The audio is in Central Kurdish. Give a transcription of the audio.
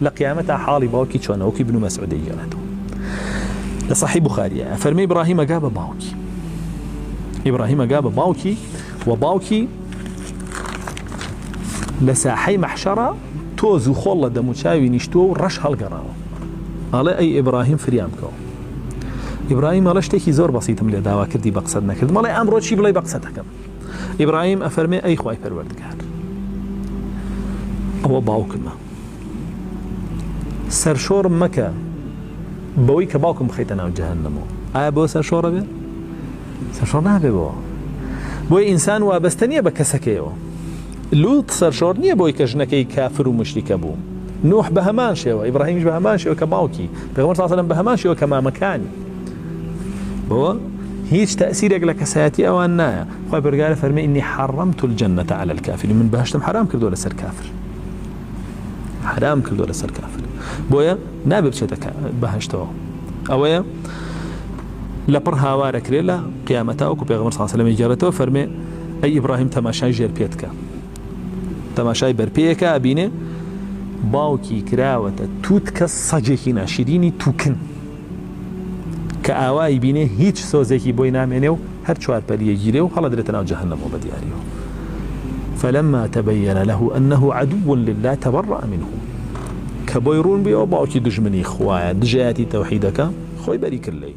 لقيامتها حالي باوكي چۆنەوەکی ابن مسعود يجرته لصحيح بخاري فرمي إبراهيم قاب باوكي إبراهيم قاب باوكي وباوكي لساحي محشرة توزو خول دموچاوي نشتو رش هالقراو على أي إبراهيم فريامكو إبراهيم الله شتێکی زۆر بەسیتم لێ داوا کردی بەقسەت نەکرد مەڵێ ئەمڕۆ چی بڵێ بەقسەتەکەم إبراهيم أفرمي أي خوای پەروەردگار ئەوە باوکمە سەرشۆڕم مەکە بەوەی کە باوکم بخەیتە ناو جەهەنەمەوە ئایا بۆ سەرشۆڕە بێ سەرشۆڕ نابێ بۆ بۆی ئینسان وابەستە نییە بە کەسەکەیەوە لوط سەرشۆڕ نییە بۆی کە ژنەکەی کافر و مشریکە بوو نوح بە هەمان شێوە ئیبراهیمیش بە هەمان شێوە کە باوکی پێغەمبەر صلی الله علیه و سلم بە هەمان شێوە کە مامەکانی بۆ هیچ تأثيرك لك سياتي أو النايا خوي برجال فرمي إني حرمت الجنة على الكافر من بهشتم حرام كردو لسر كافر حرام كردو لسر كافر بويا نابب شتك بهشتو أويا لبر هاوارك ليلا قيامته وكو بيغمر صلى الله عليه وسلم يجرته فرمي أي إبراهيم تماشاي جير بيتك تماشاي بربيك أبيني باوكي كراوة توتك الصجيكي ناشريني توكن كأواي بينه هيج سوزيكي بوي نامينه هر چوار پليه گيره و حالا درتنا جهنم وبدياريه فلما تبين له أنه عدو لله تبرأ منه كبويرون بيو باوكي دجمني خوايا دجاتي توحيدك خوي بريك الليل